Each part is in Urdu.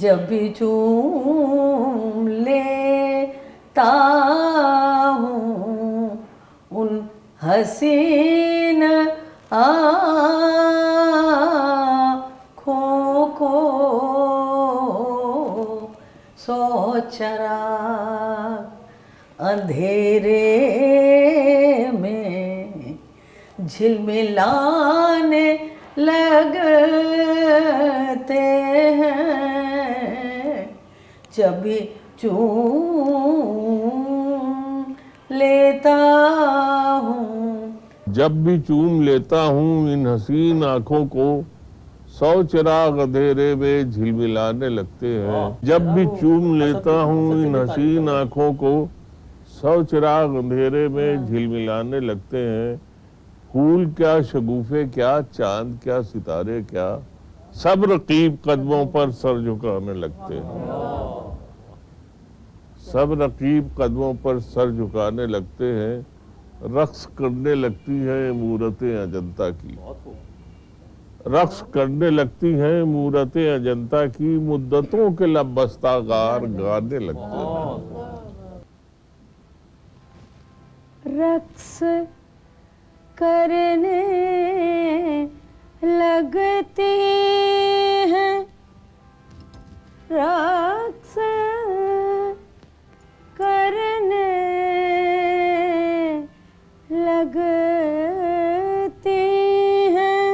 جب بھی چوم لیتا ہوں ان حسین آنکھوں کو، سو چراغ اندھیرے میں جھلملانے لگتے ہیں، جب بھی چوم لیتا ہوں، جب بھی چوم لیتا ہوں ان حسین آنکھوں کو، 100 چراغ اندھیرے میں جھلملانے لگتے ہیں، جب بھی چوم لیتا ہوں ان حسین آنکھوں کو، 100 چراغ اندھیرے میں جھلملانے لگتے ہیں، پھول کیا شگوفے کیا چاند کیا ستارے کیا، سب رقیب قدموں پر سر جھکانے لگتے ہیں، سب رقیب قدموں پر سر جھکانے لگتے ہیں، رقص کرنے لگتی ہیں مورتیں اجنتا کی، رقص کرنے لگتی ہیں مورتیں اجنتا کی، مدتوں کے لب بستہ غار گانے لگتے ہیں۔ رقص کرنے لگتی ہیں، رقص کرنے لگتی ہیں،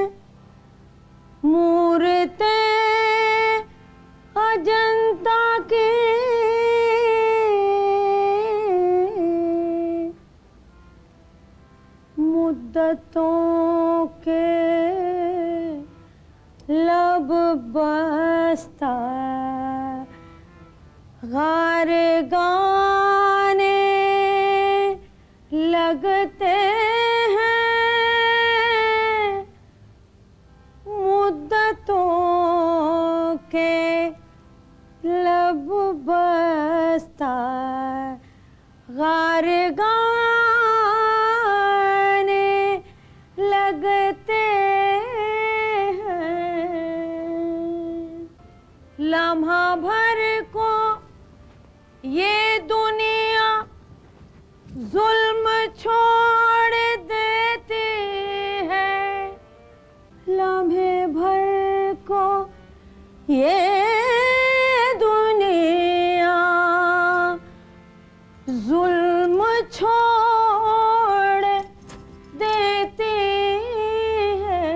مورتیں اجنتا کی، مدتوں کے لب بستہ غار گانے لگتے ہیں، مدتوں کے لب بستہ غار گانے لگتے ہیں، لمحہ بھر کو یہ دنیا ظلم چھوڑ دیتی ہے، لمحے بھر کو یہ دنیا ظلم چھوڑ دیتی ہے۔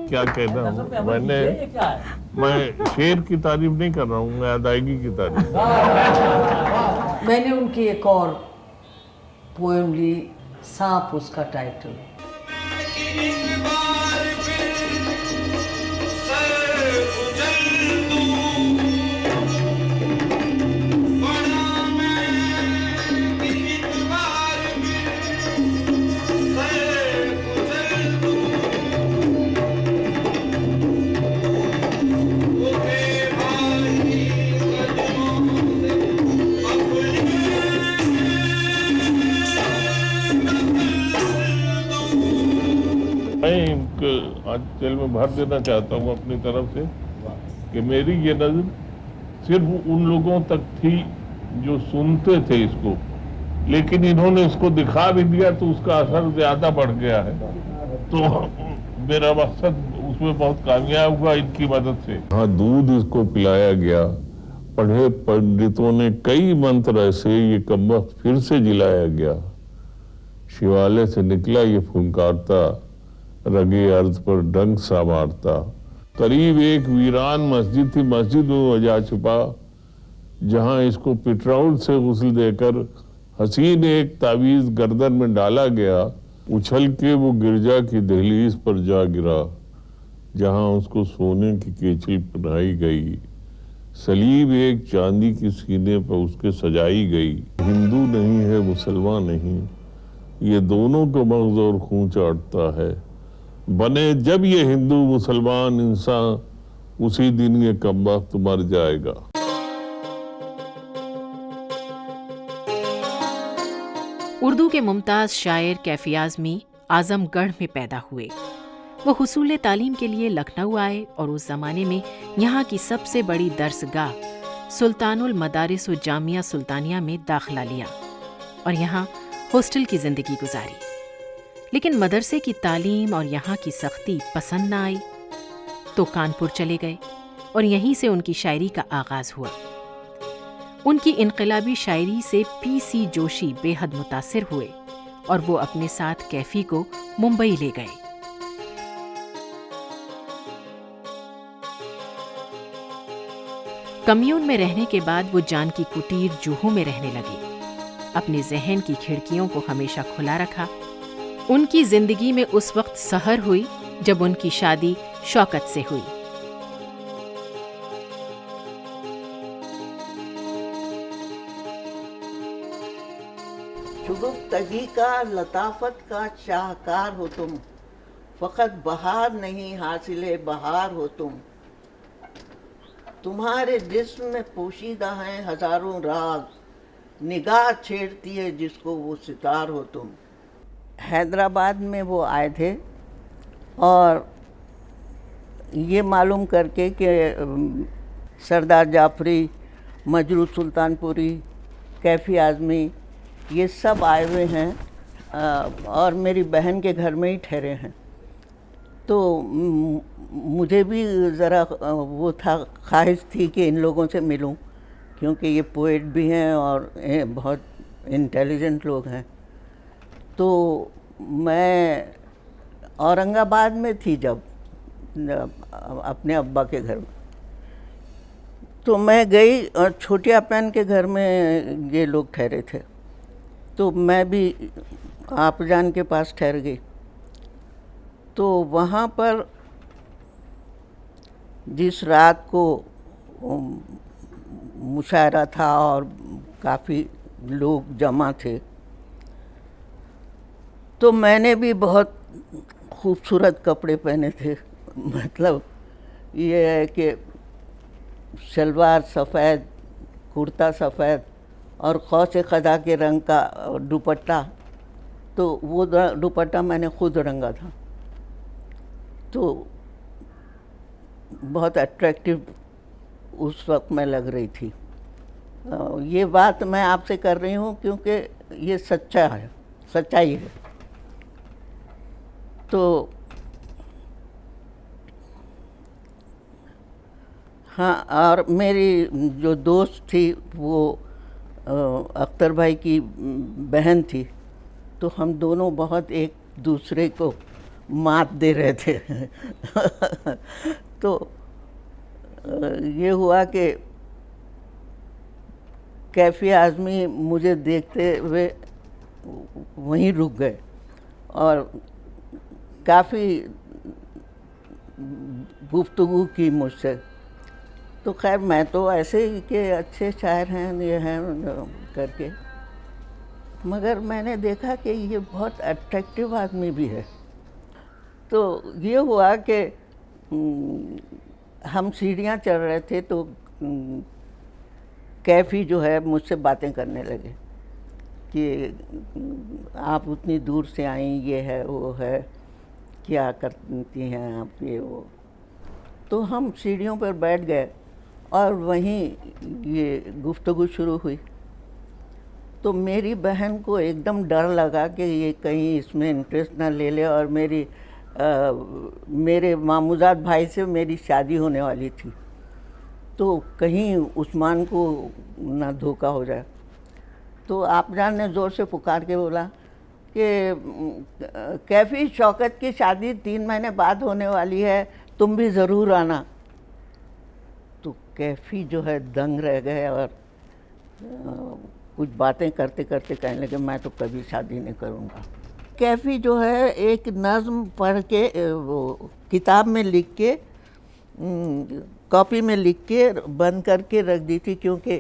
کیا کہنا ہوں میں شعر کی تعریف نہیں کر رہا ہوں، میں ادائیگی کی تعریف۔ میں نے ان کی ایک اور پوئم لی، سانپ اس کا ٹائٹل۔ آج دل میں بھر دینا چاہتا ہوں اپنی طرف سے کہ میری یہ نظر صرف ان لوگوں تک تھی جو سنتے تھے اس کو، لیکن انہوں نے اس کو دکھا بھی دیا تو اس کا اثر زیادہ بڑھ گیا ہے، تو میرا مقصد اس میں بہت کامیاب ہوا ان کی مدد سے۔ ہاں، دودھ اس کو پلایا گیا، پڑھے پنڈتوں نے کئی منتر ایسے، یہ کمبخت پھر سے جلایا گیا، شیوالے سے نکلا یہ پھنکارتا، رگے ارض پر ڈنگ سا مارتا، قریب ایک ویران مسجد تھی، مسجد میں وہ جا چھپا، جہاں اس کو پٹرول سے غسل دے کر حسین ایک تعویذ گردن میں ڈالا گیا، اچھل کے وہ گرجا کی دہلیز پر جا گرا، جہاں اس کو سونے کی کیچل پہنائی گئی، سلیب ایک چاندی کی سینے پر اس کے سجائی گئی، ہندو نہیں ہے مسلمان نہیں، یہ دونوں کو مغز اور خون چاٹتا ہے، بنے جب یہ ہندو مسلمان انسان اسی دن یہ کمبخت مر جائے گا۔ اردو کے ممتاز شاعر کیفی اعظمی اعظم گڑھ میں پیدا ہوئے۔ وہ حصول تعلیم کے لیے لکھنؤ آئے اور اس زمانے میں یہاں کی سب سے بڑی درسگاہ سلطان المدارس و جامعہ سلطانیہ میں داخلہ لیا اور یہاں ہاسٹل کی زندگی گزاری، لیکن مدرسے کی تعلیم اور یہاں کی سختی پسند نہ آئی تو کانپور چلے گئے اور یہیں سے ان کی شاعری کا آغاز ہوا۔ ان کی انقلابی شاعری سے پی سی جوشی بے حد متاثر ہوئے اور وہ اپنے ساتھ کیفی کو ممبئی لے گئے۔ کمیون میں رہنے کے بعد وہ جانکی کٹیر جوہو میں رہنے لگے۔ اپنے ذہن کی کھڑکیوں کو ہمیشہ کھلا رکھا۔ ان کی زندگی میں اس وقت سحر ہوئی جب ان کی شادی شوکت سے ہوئی۔ شگفتگی کا لطافت کا شاہکار ہو تم، فقط بہار نہیں حاصل بہار ہو تم، تمہارے جسم میں پوشیدہ ہیں ہزاروں راگ، نگاہ چھیڑتی ہے جس کو وہ ستار ہو تم۔ حیدرآباد میں وہ آئے تھے اور یہ معلوم کر کے کہ سردار جعفری، مجروح سلطان پوری، کیفی اعظمی یہ سب آئے ہوئے ہیں اور میری بہن کے گھر میں ہی ٹھہرے ہیں، تو مجھے بھی ذرا وہ تھا، خواہش تھی کہ ان لوگوں سے ملوں، کیونکہ یہ پوئٹ بھی ہیں اور بہت انٹیلیجنٹ لوگ ہیں۔ تو میں اورنگ آباد میں تھی جب اپنے ابا کے گھر میں، تو میں گئی اور چھوٹی اپن کے گھر میں یہ لوگ ٹھہرے تھے، تو میں بھی آپ جان کے پاس ٹھہر گئی۔ تو وہاں پر جس رات کو مشاعرہ تھا اور کافی لوگ جمع تھے، تو میں نے بھی بہت خوبصورت کپڑے پہنے تھے، مطلب یہ ہے کہ شلوار سفید، کرتا سفید اور قوس قزح کے رنگ کا دوپٹہ، تو وہ دوپٹہ میں نے خود رنگا تھا، تو بہت اٹریکٹیو اس وقت میں لگ رہی تھی۔ یہ بات میں آپ سے کر رہی ہوں کیونکہ یہ سچائی ہے۔ تو ہاں، اور میری جو دوست تھی وہ اختر بھائی کی بہن تھی، تو ہم دونوں بہت ایک دوسرے کو مات دے رہے تھے۔ تو یہ ہوا کہ کیفی اعظمی مجھے دیکھتے ہوئے وہیں رک گئے اور کافی گفتگو کی مجھ سے۔ تو خیر میں تو ایسے ہی کہ اچھے شاعر ہیں یہ ہیں کر کے، مگر میں نے دیکھا کہ یہ بہت اٹریکٹیو آدمی بھی ہے۔ تو یہ ہوا کہ ہم سیڑھیاں چڑھ رہے تھے تو کیفی جو ہے مجھ سے باتیں کرنے لگے کہ آپ اتنی دور سے آئیں، یہ ہے وہ ہے، کیا کرتی ہیں آپ، یہ وہ۔ تو ہم سیڑھیوں پر بیٹھ گئے اور وہیں یہ گفتگو شروع ہوئی۔ تو میری بہن کو ایک دم ڈر لگا کہ یہ کہیں اس میں انٹرسٹ نہ لے لے، اور میرے ماموزاد بھائی سے میری شادی ہونے والی تھی، تو کہیں عثمان کو نہ دھوکہ ہو جائے۔ تو آپ جان نے زور سے پکار کے بولا کہ کیفی، شوکت کی شادی 3 مہینے بعد ہونے والی ہے، تم بھی ضرور آنا۔ تو کیفی جو ہے دنگ رہ گئے اور کچھ باتیں کرتے کرتے کہنے لگے میں تو کبھی شادی نہیں کروں گا۔ کیفی جو ہے ایک نظم پڑھ کے، وہ کتاب میں لکھ کے، کاپی میں لکھ کے بند کر کے رکھ دی تھی، کیونکہ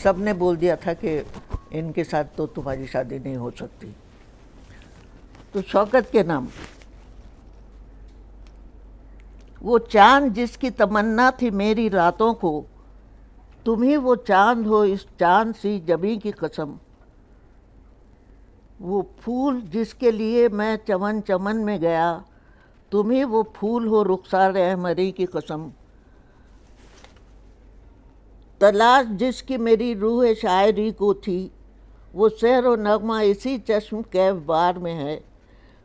سب نے بول دیا تھا کہ ان کے ساتھ تو تمہاری شادی نہیں ہو سکتی۔ تو شوکت کے نام، وہ چاند جس کی تمنا تھی میری راتوں کو، تم ہی وہ چاند ہو اس چاند سی جبیں کی قسم، وہ پھول جس کے لیے میں چمن چمن میں گیا، تم ہی وہ پھول ہو رخسار احمری کی قسم، تلاش جس کی میری روح شاعری کو تھی، وہ سحر و نغمہ اسی چشم کیف بار میں ہے،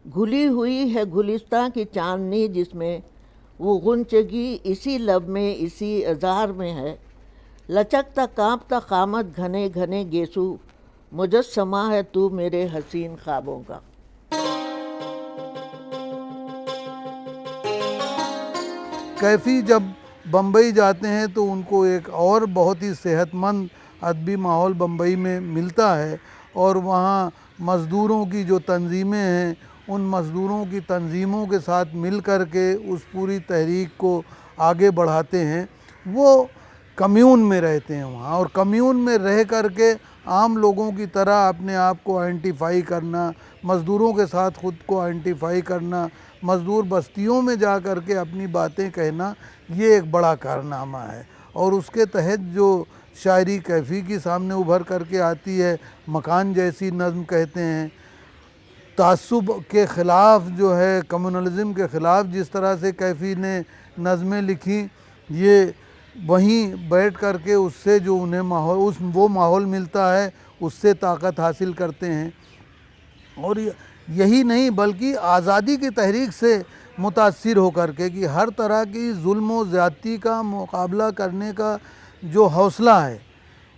گھلی ہوئی ہے گلستاں کی چاندنی جس میں، وہ غنچگی اسی لب میں اسی اظہار میں ہے، لچکتا کانپتا قامت گھنے گھنے گیسو، مجسمہ ہے تو میرے حسین خوابوں کا۔ کیفی جب بمبئی جاتے ہیں تو ان کو ایک اور بہت ہی صحت مند ادبی ماحول بمبئی میں ملتا ہے، اور وہاں مزدوروں کی جو تنظیمیں ہیں ان مزدوروں کی تنظیموں کے ساتھ مل کر کے اس پوری تحریک کو آگے بڑھاتے ہیں۔ وہ کمیون میں رہتے ہیں وہاں، اور کمیون میں رہ کر کے عام لوگوں کی طرح اپنے آپ کو آئیڈینٹیفائی کرنا، مزدوروں کے ساتھ خود کو آئیڈینٹیفائی کرنا، مزدور بستیوں میں جا کر کے اپنی باتیں کہنا، یہ ایک بڑا کارنامہ ہے۔ اور اس کے تحت جو شاعری کیفی کی سامنے ابھر کر کے آتی ہے، مکان جیسی نظم کہتے ہیں، تعصب کے خلاف جو ہے، کمیونلزم کے خلاف جس طرح سے کیفی نے نظمیں لکھی، یہ وہیں بیٹھ کر کے اس سے جو انہیں وہ ماحول ملتا ہے اس سے طاقت حاصل کرتے ہیں۔ اور یہی نہیں بلکہ آزادی کی تحریک سے متاثر ہو کر کے کہ ہر طرح کی ظلم و زیادتی کا مقابلہ کرنے کا جو حوصلہ ہے،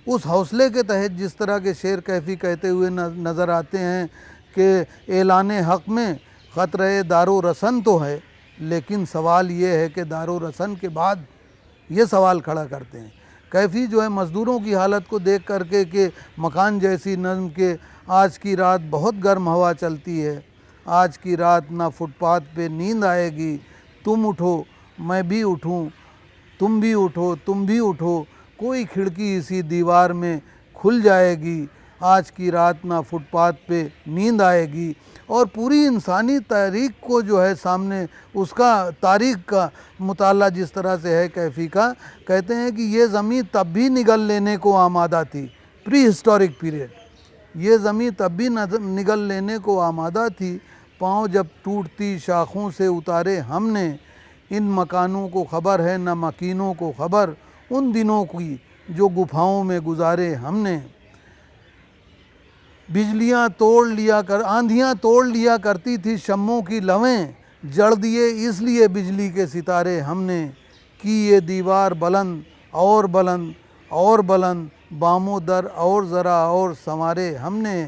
اس حوصلے کے تحت جس طرح کے شعر کیفی کہتے ہوئے نظر آتے ہیں کہ اعلان حق میں خطرہ دار و رسن تو ہے، لیکن سوال یہ ہے کہ دار و رسن کے بعد، یہ سوال کھڑا کرتے ہیں۔ کیفی جو ہے مزدوروں کی حالت کو دیکھ کر کے کہ مکان جیسی نظم کے آج کی رات بہت گرم ہوا چلتی ہے، آج کی رات نہ فٹ پاتھ پہ نیند آئے گی، تم اٹھو میں بھی اٹھوں، تم بھی اٹھو تم بھی اٹھو، کوئی کھڑکی اسی دیوار میں کھل جائے گی، آج کی رات نہ فٹ پاتھ پہ نیند آئے گی۔ اور پوری انسانی تاریخ کو جو ہے سامنے، اس کا تاریخ کا مطالعہ جس طرح سے ہے کیفی کا، کہتے ہیں کہ یہ زمین تب بھی نگل لینے کو آمادہ تھی، پری ہسٹورک پیریڈ، یہ زمین تب بھی نگل لینے کو آمادہ تھی، پاؤں جب ٹوٹتی شاخوں سے اتارے ہم نے، ان مکانوں کو خبر ہے نہ مکینوں کو خبر، ان دنوں کی جو گپھاؤں میں گزارے ہم نے، بجلیاں توڑ لیا آندھیاں توڑ لیا کرتی تھی شموں کی لویں، جڑ دیے اس لیے بجلی کے ستارے ہم نے، کی یہ دیوار بلند اور بلند اور بلند، بام و در اور ذرا اور سنوارے ہم نے،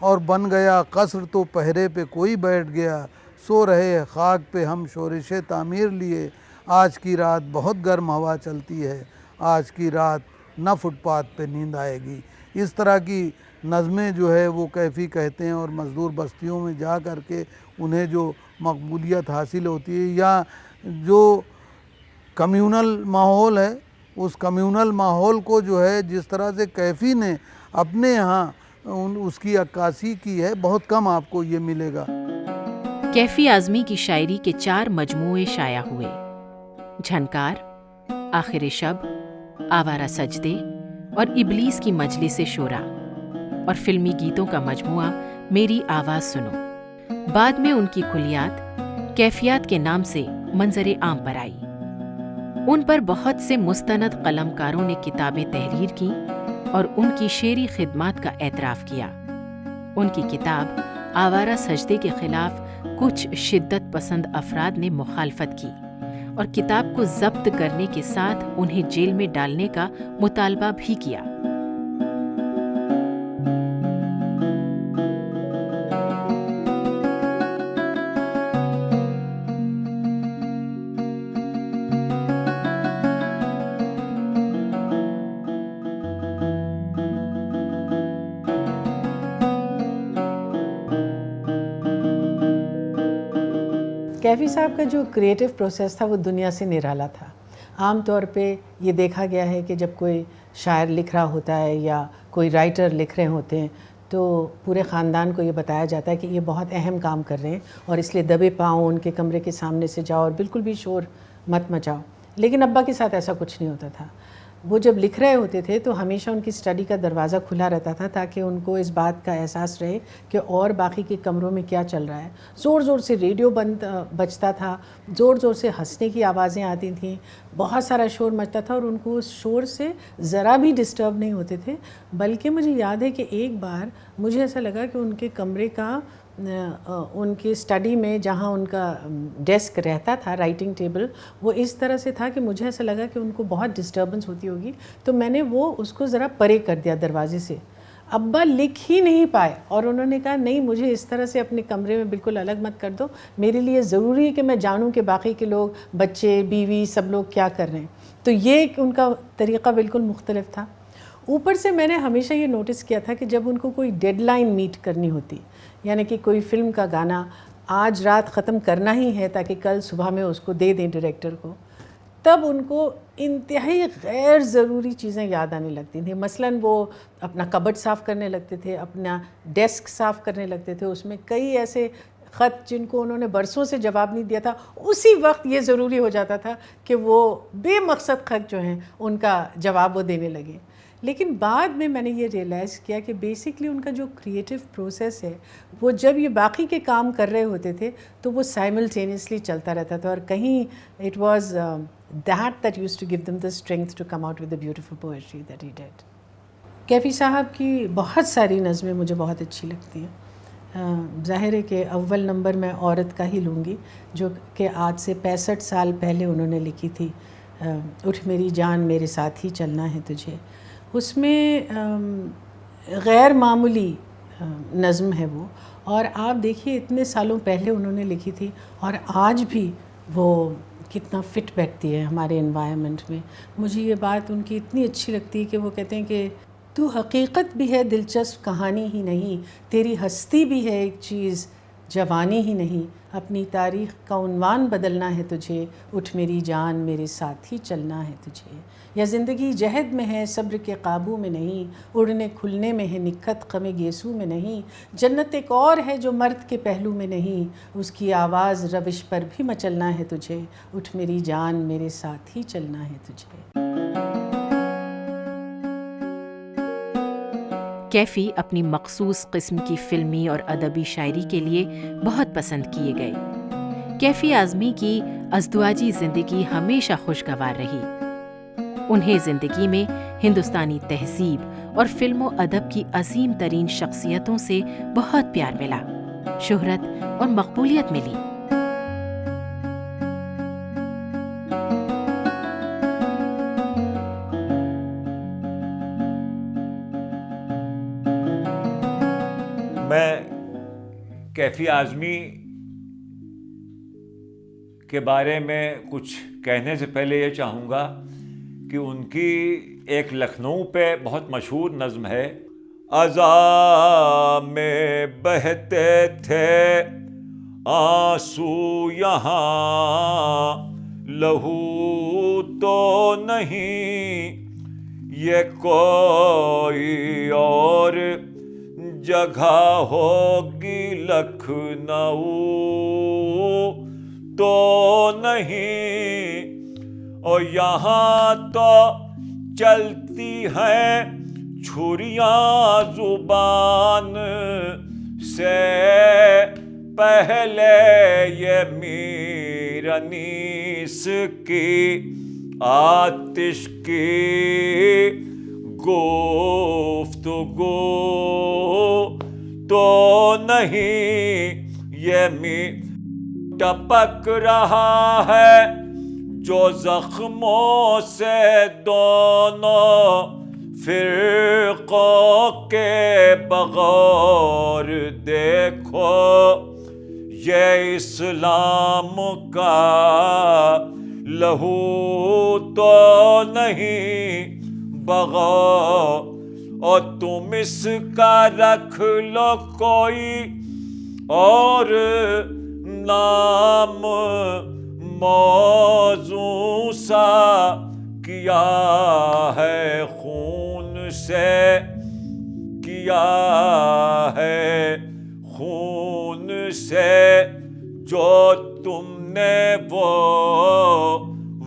اور بن گیا قصر تو پہرے پہ کوئی بیٹھ گیا، سو رہے خاک پہ ہم شورش تعمیر لیے، آج کی رات بہت گرم ہوا چلتی ہے، آج کی رات نہ فٹ پاتھ پہ نیند آئے گی۔ اس طرح کی نظمیں جو ہے وہ کیفی کہتے ہیں، اور مزدور بستیوں میں جا کر کے انہیں جو مقبولیت حاصل ہوتی ہے، یا جو کمیونل ماحول ہے، اس کمیونل ماحول کو جو ہے جس طرح سے کیفی نے اپنے یہاں اس کی عکاسی کی ہے، بہت کم آپ کو یہ ملے گا۔ کیفی اعظمی کی شاعری کے 4 مجموعے شائع ہوئے: جھنکار، آخر شب، آوارہ سجدے اور ابلیس کی مجلس شورا، اور فلمی گیتوں کا مجموعہ میری آواز سنو۔ بعد میں ان کی کلیات کیفیات کے نام سے منظر عام پر آئی۔ ان پر بہت سے مستند قلمکاروں نے کتابیں تحریر کی اور ان کی شعری خدمات کا اعتراف کیا۔ ان کی کتاب آوارہ سجدے کے خلاف کچھ شدت پسند افراد نے مخالفت کی اور کتاب کو ضبط کرنے کے ساتھ انہیں جیل میں ڈالنے کا مطالبہ بھی کیا۔ کیفی صاحب کا جو کریٹو پروسیس تھا وہ دنیا سے نرالا تھا۔ عام طور پہ یہ دیکھا گیا ہے کہ جب کوئی شاعر لکھ رہا ہوتا ہے یا کوئی رائٹر لکھ رہے ہوتے ہیں تو پورے خاندان کو یہ بتایا جاتا ہے کہ یہ بہت اہم کام کر رہے ہیں اور اس لیے دبے پاؤں ان کے کمرے کے سامنے سے جاؤ اور بالکل بھی شور مت مچاؤ، لیکن ابا کے ساتھ ایسا کچھ نہیں ہوتا تھا۔ وہ جب لکھ رہے ہوتے تھے تو ہمیشہ ان کی اسٹڈی کا دروازہ کھلا رہتا تھا تاکہ ان کو اس بات کا احساس رہے کہ اور باقی کے کمروں میں کیا چل رہا ہے. زور زور سے ریڈیو بجتا تھا, زور زور سے ہنسنے کی آوازیں آتی تھیں, بہت سارا شور مچتا تھا, اور ان کو اس شور سے ذرا بھی ڈسٹرب نہیں ہوتے تھے. بلکہ مجھے یاد ہے کہ ایک بار مجھے ایسا لگا کہ ان کے کمرے کا ان کی اسٹڈی میں جہاں ان کا ڈیسک رہتا تھا, رائٹنگ ٹیبل, وہ اس طرح سے تھا کہ مجھے ایسا لگا کہ ان کو بہت ڈسٹربنس ہوتی ہوگی. تو میں نے اس کو ذرا پرے کر دیا دروازے سے. ابا لکھ ہی نہیں پائے, اور انہوں نے کہا نہیں, مجھے اس طرح سے اپنے کمرے میں بالکل الگ مت کر دو, میرے لیے ضروری ہے کہ میں جانوں کہ باقی کے لوگ, بچے, بیوی, سب لوگ کیا کر رہے ہیں. تو یہ ان کا طریقہ بالکل مختلف تھا. اوپر سے میں نے ہمیشہ یہ نوٹس کیا تھا کہ جب ان کو کوئی ڈیڈ لائن میٹ کرنی ہوتی, یعنی کہ کوئی فلم کا گانا آج رات ختم کرنا ہی ہے تاکہ کل صبح میں اس کو دے دیں ڈائریکٹر کو, تب ان کو انتہائی غیر ضروری چیزیں یاد آنے لگتی تھیں. مثلاً وہ اپنا کبڈ صاف کرنے لگتے تھے, اپنا ڈیسک صاف کرنے لگتے تھے, اس میں کئی ایسے خط جن کو انہوں نے برسوں سے جواب نہیں دیا تھا, اسی وقت یہ ضروری ہو جاتا تھا کہ وہ بے مقصد خط جو ہیں ان کا جواب وہ دینے لگے. لیکن بعد میں نے یہ ریئلائز کیا کہ بیسکلی ان کا جو کریٹو پروسیس ہے وہ جب یہ باقی کے کام کر رہے ہوتے تھے تو وہ سائملٹینیسلی چلتا رہتا تھا, اور کہیں it was that used to give them the strength to come out with the beautiful poetry that he did. Kaifi صاحب کی بہت ساری نظمیں مجھے بہت اچھی لگتی ہیں. ظاہر ہے کہ اول نمبر میں عورت کا ہی لوں گی, جو کہ آج سے 65 سال پہلے انہوں نے لکھی تھی. اٹھ میری جان میرے ساتھ ہی چلنا ہے تجھے. اس میں غیر معمولی نظم ہے وہ, اور آپ دیکھیے اتنے سالوں پہلے انہوں نے لکھی تھی اور آج بھی وہ کتنا فٹ بیٹھتی ہے ہمارے انوائرمنٹ میں. مجھے یہ بات ان کی اتنی اچھی لگتی ہے کہ وہ کہتے ہیں کہ تو حقیقت بھی ہے دلچسپ کہانی ہی نہیں, تیری ہستی بھی ہے ایک چیز جوانی ہی نہیں, اپنی تاریخ کا عنوان بدلنا ہے تجھے, اٹھ میری جان میرے ساتھ ہی چلنا ہے تجھے. یا زندگی جہد میں ہے صبر کے قابو میں نہیں, اڑنے کھلنے میں ہے نکھت غم گیسو میں نہیں, جنت ایک اور ہے جو مرد کے پہلو میں نہیں, اس کی آواز روش پر بھی مچلنا ہے تجھے, اٹھ میری جان میرے ساتھ ہی چلنا ہے تجھے. کیفی اپنی مخصوص قسم کی فلمی اور ادبی شاعری کے لیے بہت پسند کیے گئے. کیفی اعظمی کی ازدواجی زندگی ہمیشہ خوشگوار رہی. انہیں زندگی میں ہندوستانی تہذیب اور فلم و ادب کی عظیم ترین شخصیتوں سے بہت پیار ملا, شہرت اور مقبولیت ملی. میں کیفی اعظمی کے بارے میں کچھ کہنے سے پہلے یہ چاہوں گا کہ ان کی ایک لکھنؤ پہ بہت مشہور نظم ہے, ازاں میں بہتے تھے آنسو یہاں لہو تو نہیں, یہ کوئی اور جگہ ہوگی لکھنؤ تو نہیں, اور یہاں تو چلتی ہیں چھریاں زبان سے, پہلے یہ میر انیس کی آتش کی گفتگو تو نہیں, یہ ٹپک رہا ہے جو زخموں سے دونوں فرقوں کے بغور, دیکھو یہ اسلام کا لہو تو نہیں بغور, اور تم اس کا رکھ لو کوئی اور نام موضوع سا, کیا ہے خون سے, کیا ہے خون سے جو تم نے وہ